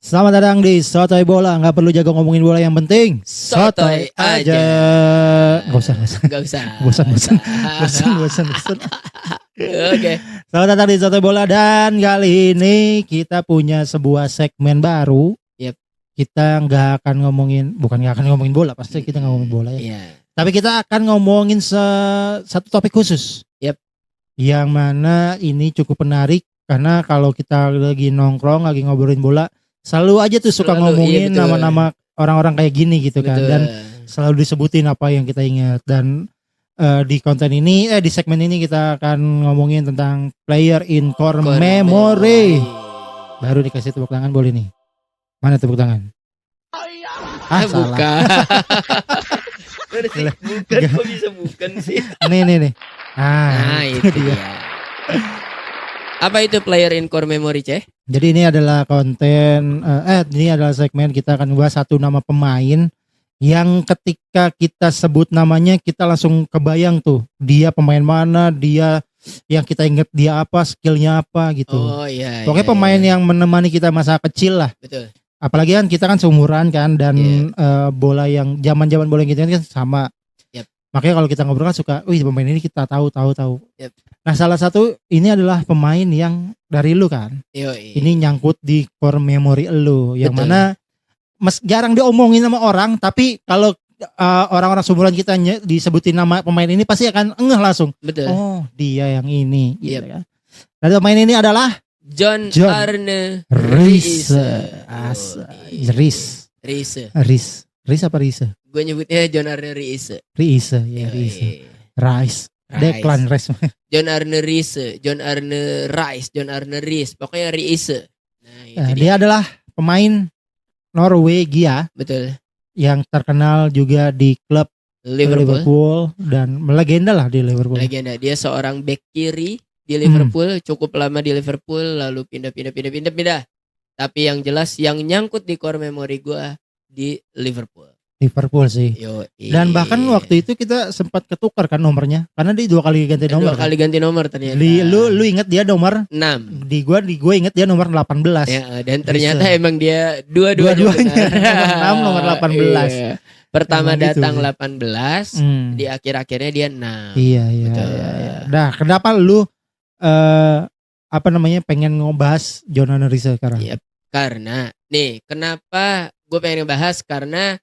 Selamat datang di Sotoy Bola. Nggak perlu jago ngomongin bola, yang penting Sotoy aja. Gak usah. Gak usah. Bosan. Oke. Selamat datang di Sotoy Bola, dan kali ini kita punya sebuah segmen baru. Yep. Kita bukan nggak akan ngomongin bola, pasti kita nggak ngomongin bola ya. Iya. Tapi kita akan ngomongin satu topik khusus. Yep. Yang mana ini cukup menarik karena kalau kita lagi nongkrong, lagi ngobrolin bola, selalu aja tuh suka ngomongin nama-nama orang-orang kayak gini gitu kan. Dan selalu disebutin apa yang kita ingat. Dan di di segmen ini kita akan ngomongin tentang player in core memory. Baru dikasih tepuk tangan, boleh nih. Mana tepuk tangan? Salah. Bukan. Bukan, kok bisa bukan sih? Nih. Itu dia. Apa itu player in core memory, Ceh? Jadi ini adalah ini adalah segmen kita akan bahas satu nama pemain yang ketika kita sebut namanya kita langsung kebayang tuh dia pemain mana, dia yang kita ingat dia apa, skillnya apa gitu. Oh iya. Pokoknya pemain yang menemani kita masa kecil lah. Betul. Apalagi kan kita kan seumuran kan, dan bola yang zaman bola yang kita kan sama. Yep. Makanya kalau kita ngobrol kan suka, pemain ini kita tahu. Yep. Nah, salah satu ini adalah pemain yang dari lu kan. Yoi. Ini nyangkut di core memory lu, yang Betul. mana jarang diomongin sama orang, tapi kalau orang-orang seumuran kita disebutin nama pemain ini pasti akan ngeh langsung. Betul. Oh, dia yang ini. Yep. Gitu kan. Dan pemain ini adalah John Arne Riise. Riise apa Riise? Gue nyebutnya John Arne Riise. Riise. Rice. Declan Rice. John Arne Riise, John Arne Riise, pokoknya Riise. Nah, dia adalah pemain Norwegia. Betul. Yang terkenal juga di klub Liverpool dan legenda lah di Liverpool. Legenda. Dia seorang back kiri di Liverpool, cukup lama di Liverpool, lalu pindah. Tapi yang jelas yang nyangkut di core memory gua di Liverpool sih. Dan bahkan waktu itu kita sempat ketukar kan nomornya, karena dia 2 kali ganti nomor. 2 kali ganti nomor ternyata. Lu inget dia nomor 6. Di gue inget dia nomor 18. Ya, dan ternyata emang dia dua-duanya nomor 18. Iya. Pertama emang datang gitu. 18, di akhir-akhirnya dia 6. Iya. Nah, kenapa lu pengen ngebahas John Arne Riise sekarang? Yep. Karena kenapa gue pengen ngebahas, karena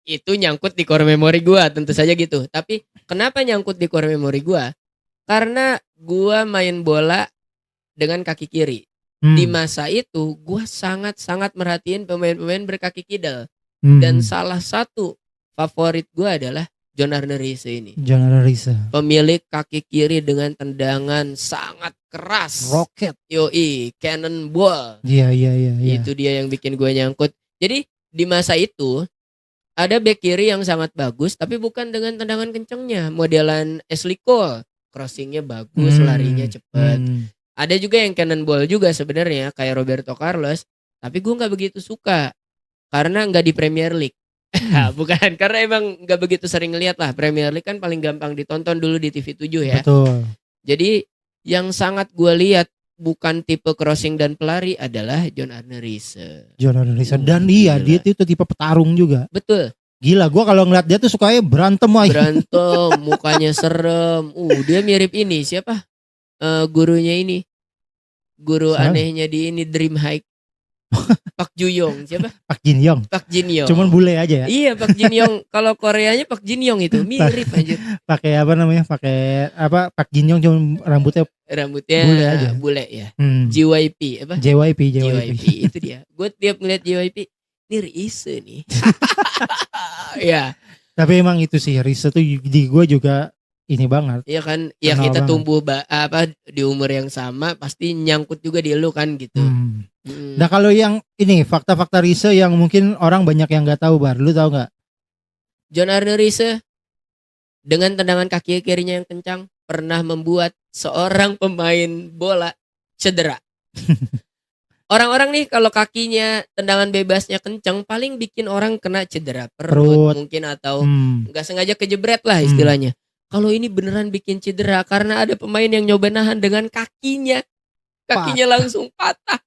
itu nyangkut di core memory gue, tentu saja gitu. Tapi kenapa nyangkut di core memory gue? Karena gue main bola dengan kaki kiri. Di masa itu gue sangat merhatiin pemain-pemain berkaki kidal. Dan salah satu favorit gue adalah John Arne Riise ini. John Arne Riise. Pemilik kaki kiri dengan tendangan sangat keras. Rocket. Yoi, cannonball. Iya. Itu dia yang bikin gue nyangkut. Jadi di masa itu ada back kiri yang sangat bagus, tapi bukan dengan tendangan kencengnya. Modelan Ashley Cole, crossingnya bagus, larinya cepat. Ada juga yang cannonball juga sebenarnya, kayak Roberto Carlos. Tapi gue nggak begitu suka karena nggak di Premier League. Bukan, karena emang nggak begitu sering ngeliat lah. Premier League kan paling gampang ditonton dulu di TV 7 ya. Betul. Jadi yang sangat gue lihat bukan tipe crossing dan pelari adalah John Arne Riise. Dan dia itu tipe petarung juga. Betul. Gila, gue kalau ngeliat dia tuh sukanya berantem aja. Mukanya serem. Dia mirip ini, siapa? Gurunya ini. Guru anehnya di ini Dream High. Pak Ju-yong, siapa? Pak Jin Yong. Cuman bule aja ya. Iya, Pak Jin Yong. Kalau Koreanya Pak Jin Yong itu mirip aja. Pakai Pak Jin Yong cuma rambutnya bule aja. Bule ya. JYP apa? JYP itu dia. Gue tiap ngeliat JYP, ini Riise nih. Ya. Tapi emang itu sih, Riise tuh di gue juga ini banget. Iya kan, ya kita tumbuh di umur yang sama, pasti nyangkut juga di lu kan gitu. Nah, kalau yang ini fakta-fakta Riise yang mungkin orang banyak yang nggak tahu, Bar, lu tahu nggak? John Arne Riise dengan tendangan kaki kirinya yang kencang pernah membuat seorang pemain bola cedera. Orang-orang nih kalau kakinya tendangan bebasnya kencang paling bikin orang kena cedera perut. Mungkin atau nggak sengaja kejebret lah istilahnya. Kalau ini beneran bikin cedera karena ada pemain yang nyoba nahan dengan kakinya langsung patah.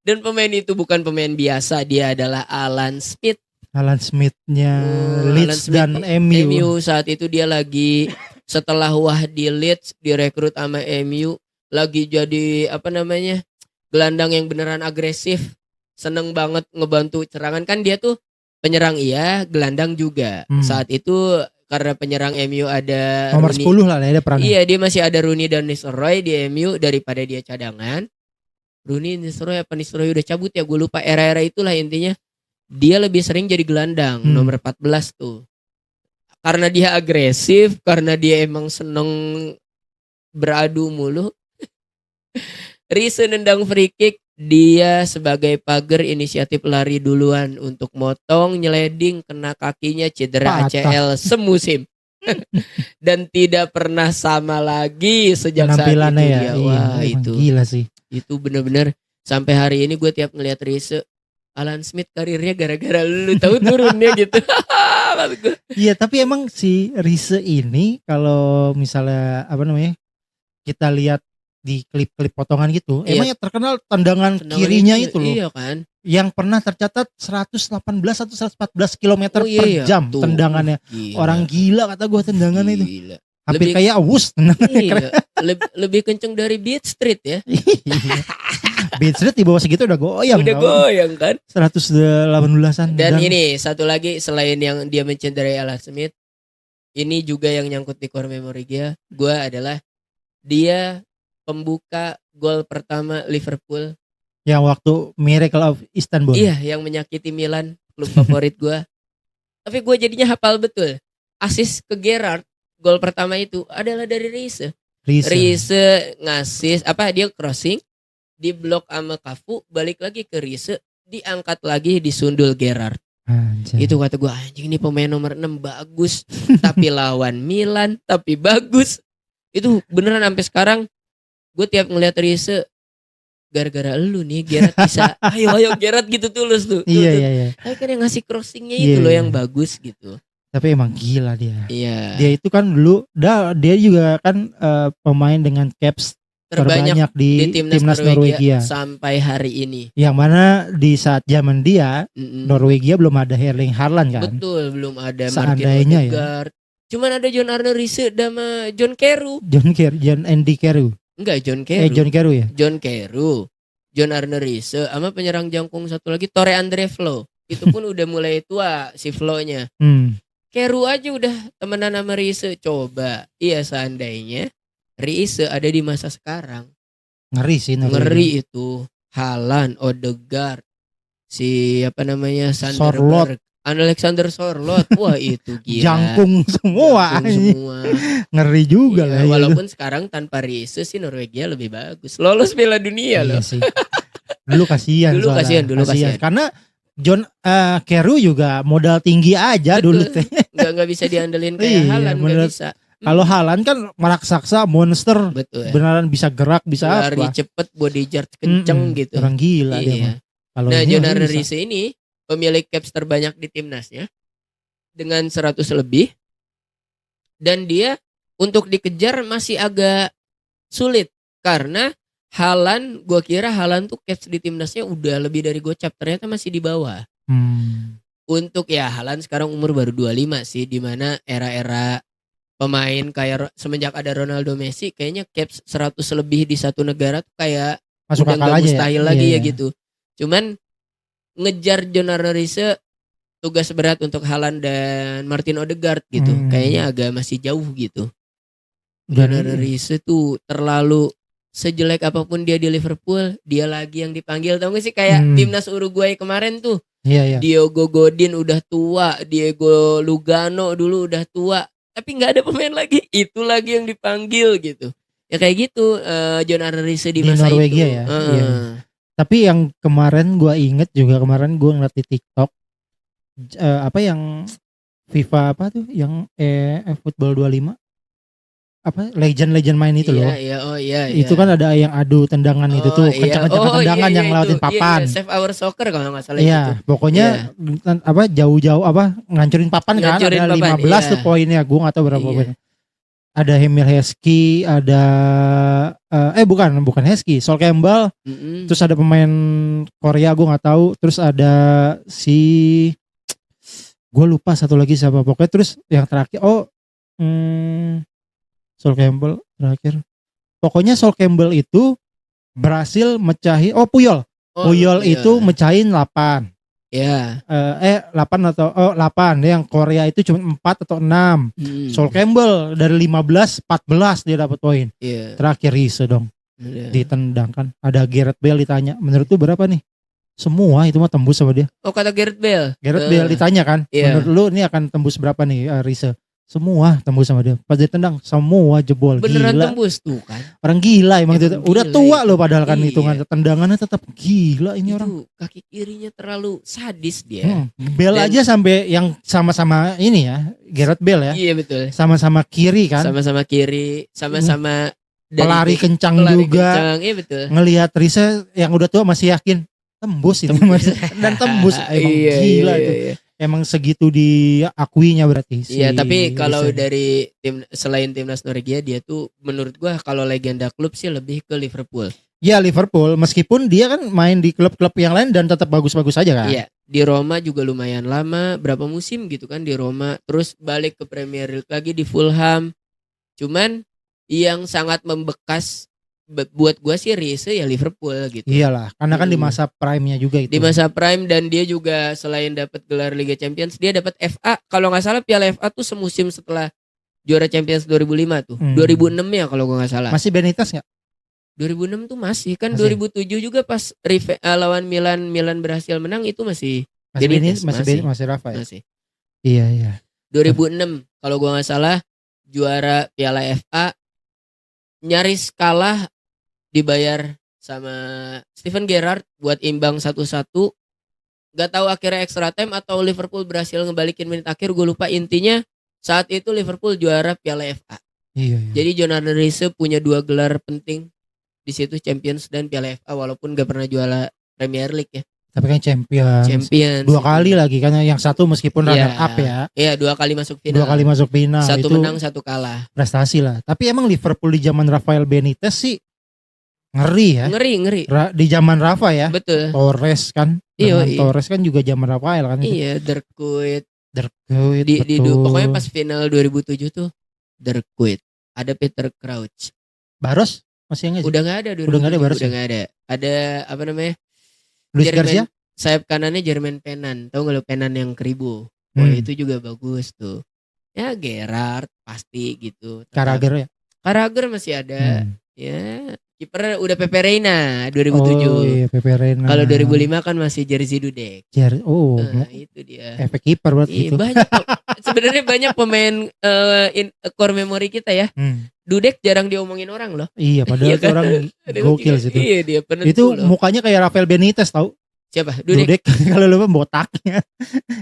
Dan pemain itu bukan pemain biasa, dia adalah Alan Smith. Alan Smith-nya Leeds dan MU. MU saat itu dia lagi setelah di Leeds direkrut sama MU, lagi jadi gelandang yang beneran agresif, seneng banget ngebantu serangan, kan dia tuh penyerang iya, gelandang juga. Saat itu karena penyerang MU ada nomor Rooney, 10 lah dia perannya. Iya, dia masih ada Rooney dan Nistelrooy di MU daripada dia cadangan. Rooney, Nistelrooy udah cabut ya, gue lupa, era-era itulah intinya. Dia lebih sering jadi gelandang, nomor 14 tuh. Karena dia agresif, karena dia emang seneng beradu mulu. Riise nendang free kick, dia sebagai pagar inisiatif lari duluan untuk motong, nyeleding, kena kakinya, cedera ACL semusim. Dan tidak pernah sama lagi sejak saat itu dia. Wah, itu gila sih. Itu bener-bener sampai hari ini gue tiap ngeliat Riise, Alan Smith karirnya gara-gara lu tahu turunnya gitu. Iya, tapi emang si Riise ini kalau misalnya kita lihat di klip-klip potongan gitu, emang ya terkenal tendangan kirinya itu loh. Iya kan. Yang pernah tercatat 118 atau 114 km per jam tuh, tendangannya. Gila. Orang gila kata gue tendangannya itu. Hampir kayak awus. Iya, lebih kenceng dari Beat Street ya. Beat Street di bawah segitu udah goyang. Udah goyang kan. 118an. Dan ini satu lagi selain yang dia mencederai Alan Smith, ini juga yang nyangkut di core memory gue adalah dia pembuka gol pertama Liverpool. Yang waktu Miracle of Istanbul. Iya, yang menyakiti Milan, klub favorit gue. Tapi gue jadinya hafal betul. Asis ke Gerrard, gol pertama itu adalah dari Riise. Riise ngasih dia crossing, diblok sama Cafu, balik lagi ke Riise, diangkat lagi, disundul Gerrard. Itu kata gue, anjing ini pemain nomor 6 bagus, tapi lawan Milan tapi bagus. Itu beneran sampai sekarang gue tiap ngeliat Riise, gara-gara lu nih Gerrard bisa ayo Gerrard gitu tulus tuh. Iya. Tapi kan yang ngasih crossingnya itu loh yang bagus gitu. Tapi emang gila dia. Iya. Dia itu kan dulu dia juga kan pemain dengan caps terbanyak di timnas Norwegia sampai hari ini. Yang mana di saat zaman dia Norwegia belum ada Erling Haaland kan. Betul, belum ada Martin Odegaard. Cuman ada John Arne Riise sama John Carew. John Andy Carew. Enggak, John Carew. John Carew ya. John Carew, John Arne Riise sama penyerang jangkung satu lagi Tore Andre Flo. Itu pun udah mulai tua si Flo-nya. Carew aja udah temenan sama Riise. Coba, iya seandainya Riise ada di masa sekarang. Ngeri sih. Ngeri itu. Haaland, Odegaard, Sanderberg, Alexander Sorloth. Wah itu gila. Jangkung semua. Ngeri juga lah. Walaupun sekarang tanpa Riise sih Norwegia lebih bagus. Lolos Piala Dunia loh. Sih. Dulu kasihan. Dulu kasihan. Karena John Carew juga modal tinggi aja. Betul. Dulu teh. Gak bisa diandelin kayak Haaland, gak bisa. Kalau Haaland kan raksasa, monster. Betul. Beneran bisa gerak, bisa lari cepet, body charge kenceng gitu. Orang gila dia. Nah, John Arne Riise ini pemilik caps terbanyak di timnasnya dengan 100 lebih. Dan dia untuk dikejar masih agak sulit karena Haaland, gue kira Haaland tuh caps di timnasnya udah lebih dari gocap, ternyata masih di bawah. Untuk Haaland sekarang umur baru 25 sih, dimana era-era pemain kayak semenjak ada Ronaldo, Messi, kayaknya caps 100 lebih di satu negara tuh kayak masuk udah gak mustahil lagi ya gitu. Cuman ngejar John Arne Riise tugas berat untuk Haaland dan Martin Odegaard gitu. Kayaknya agak masih jauh gitu. John Arne Riise tuh terlalu, sejelek apapun dia di Liverpool, dia lagi yang dipanggil. Tau gak sih kayak timnas Uruguay kemarin tuh. Iya. Diogo Godin udah tua, Diego Lugano dulu udah tua, tapi nggak ada pemain lagi, itu lagi yang dipanggil gitu. Ya kayak gitu John Arne Riise di masa Norwegia itu. Ya. Iya. Tapi yang kemarin gue inget juga, kemarin gue ngeliat di TikTok yang FIFA yang Football 25 legend main itu loh. Iya. Itu kan ada yang adu tendangan itu tuh, kencang-kencang tendangan yang ngelawatin papan. Save Our Soccer kalau nggak salah itu. Pokoknya jauh-jauh ngancurin papan kan, ada 15 tuh poinnya, gue nggak tahu berapa poinnya. Ada Emil Heskey, ada bukan Heskey, Sol Campbell. Terus ada pemain Korea gue nggak tahu. Terus ada gue lupa satu lagi siapa, pokoknya. Terus yang terakhir Sol Campbell terakhir. Pokoknya Sol Campbell itu berhasil mecahin Puyol. Puyol itu mecahin 8. Ya. 8 atau 8. Yang Korea itu cuma 4 atau 6. Sol Campbell dari 15 14 dia dapat poin. Terakhir Riise dong. Ditendang kan. Ada Gareth Bale ditanya, menurut lu berapa nih? Semua itu mah tembus sama dia. Oh, kata Gareth Bale. Gareth Bale ditanya kan, menurut lu ini akan tembus berapa nih Riise? Semua tembus sama dia. Pas ditendang semua jebol. Beneran gila. Tembus tuh kan. Orang gila emang itu. Udah tua loh padahal kan hitungan tendangannya tetap gila ini itu orang. Kaki kirinya terlalu sadis dia. Bale aja sampai yang sama-sama ini ya, Gareth Bale ya. Iya betul. Sama-sama kiri kan. Sama-sama kiri, sama-sama pelari kencang juga. Iya betul. Ngelihat Riise yang udah tua masih yakin tembus itu dan tembus emang gila itu. Iya. Emang segitu diakuinya berarti. Iya, tapi kalau dari selain timnas Norwegia, dia tuh menurut gua kalau legenda klub sih lebih ke Liverpool. Ya Liverpool, meskipun dia kan main di klub-klub yang lain dan tetap bagus-bagus aja kan. Iya, di Roma juga lumayan lama, berapa musim gitu kan di Roma, terus balik ke Premier League lagi di Fulham. Cuman yang sangat membekas buat gue sih Riise ya Liverpool gitu. Iyalah, karena kan di masa prime-nya juga itu. Di masa prime, dan dia juga selain dapat gelar Liga Champions, dia dapat FA. Kalau nggak salah Piala FA tuh semusim setelah juara Champions 2005 tuh. 2006 ya kalau gue nggak salah. Masih Benitez nggak? 2006 tuh masih kan. 2007 juga pas lawan Milan berhasil menang itu masih Benitez, masih Rafa ya? Masih. Iya. 2006 kalau gue nggak salah juara Piala FA, nyaris kalah, dibayar sama Steven Gerrard buat imbang 1-1. Gak tahu akhirnya extra time atau Liverpool berhasil ngebalikin menit akhir, gue lupa. Intinya saat itu Liverpool juara Piala FA. Iya. Jadi Jonathan Riise punya 2 gelar penting di situ, Champions dan Piala FA, walaupun gak pernah juara Premier League ya. Tapi kan Champions 2 kali lagi kan, yang satu meskipun runner up ya. Iya, 2 kali masuk final. 2 kali masuk final. Satu itu menang, 1 kalah. Prestasi lah. Tapi emang Liverpool di zaman Rafael Benitez sih ngeri ya. Ngeri. Di zaman Rafa ya. Betul. Torres kan. Iya. Torres kan juga zaman Rafael kan. Iya, Dirk betul. Pokoknya pas final 2007 tuh Dirk, ada Peter Crouch. Barros masih enggak sih? Udah enggak ada 2007. Udah enggak ada Barros. Udah enggak ada. Ada apa namanya? Luis Garcia? Sayap kanannya Jermaine Pennant. Tahu enggak lo Pennant yang Kribo? Itu juga bagus tuh. Ya Gerrard pasti gitu. Carragher ya? Carragher masih ada. Ya, kiper udah Pepe Reina 2007. Oh iya, Pepe Reina. Kalau 2005 kan masih Jerzy Dudek. Itu dia. Efek kiper berarti itu. Banyak sebenarnya banyak pemain core memory kita ya. Dudek jarang diomongin orang loh. Iya, padahal itu orang gokil sih itu. Iya, dia penentu itu loh. Mukanya kayak Rafael Benitez tahu. Siapa? Dudek. Kalau lupa botaknya.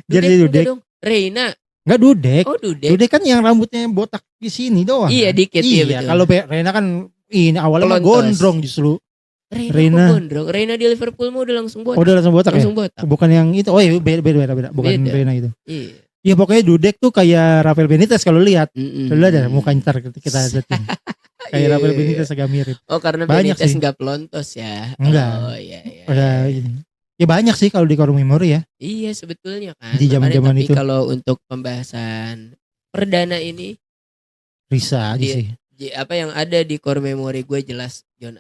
Jadi Dudek. Reina. Enggak Dudek. Oh, Dudek. Dudek kan yang rambutnya botak di sini doang. Iya, dikit. Iya, kalau Reina kan ini awalnya gondrong justru. Reina gondrong. Reina di Liverpool mau udah langsung botak. Oh, udah langsung botak ya? Botak. Bukan yang itu. Oh iya, beda. Bukan beda. Reina itu. Iya. Ya pokoknya Dudek tuh kayak Rafael Benitez kalau lihat. Lu lihat ya mukanya ntar kita liatin. Kayak Rafael Benitez agak mirip. Oh, karena banyak Benitez sih. Enggak pelontos ya. Enggak. Oh iya. Ya banyak sih kalau di core memory ya. Iya sebetulnya kan. Di zaman-zaman itu. Tapi kalau untuk pembahasan perdana ini Riise aja sih. Apa yang ada di core memory gue jelas John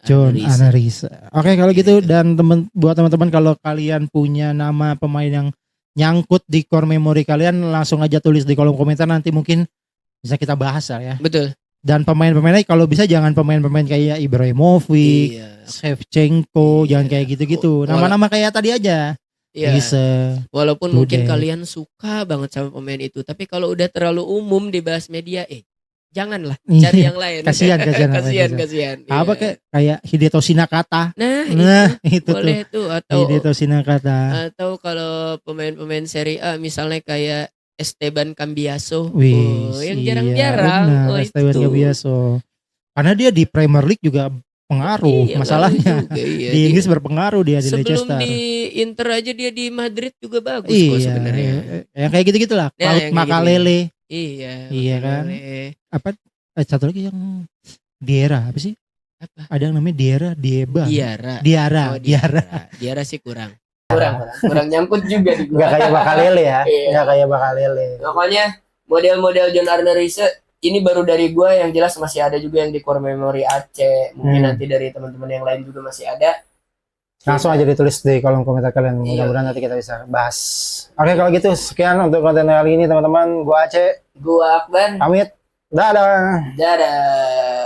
Riise. Oke, kalau gitu, dan buat teman-teman kalau kalian punya nama pemain yang nyangkut di core memory kalian, langsung aja tulis di kolom komentar, nanti mungkin bisa kita bahas ya. Betul. Dan pemain-pemainnya kalau bisa jangan pemain-pemain kayak Ibrahimovic, Shevchenko, jangan kayak gitu-gitu. Nama-nama kayak tadi aja. Riise. Walaupun mungkin kalian suka banget sama pemain itu, tapi kalau udah terlalu umum dibahas media, janganlah, cari yang lain. Kasihan. Apa kayak Hidetoshi Nakata. Nah itu boleh tuh, atau Hidetoshi Nakata. Atau kalau pemain-pemain Serie A misalnya kayak Esteban Cambiaso. Yang jarang-jarang. Esteban Cambiaso. Karena dia di Premier League juga pengaruh masalahnya. Juga, di Inggris berpengaruh dia di Leicester. Sebelum di Inter aja dia di Madrid juga bagus kok sebenarnya. Yang kayak gitu-gitu lah. Claude Makalele. Iya kan. Apa satu lagi yang Diera apa sih? Apa? Ada yang namanya Dieba. Diara. Diara. Diara sih kurang nyangkut juga di Nggak kayak Bakalele ya. Nggak kayak Bakalele. Pokoknya model-model John Arne Riise ini baru dari gue, yang jelas masih ada juga yang di core memory Aceh. Mungkin nanti dari teman-teman yang lain juga masih ada. Langsung aja ditulis di kolom komentar kalian. Mudah-mudahan nanti kita bisa bahas. Oke, kalau gitu sekian untuk konten kali ini teman-teman. Gua Aceh. Gua Akbar. Pamit. Dadah. Dadah.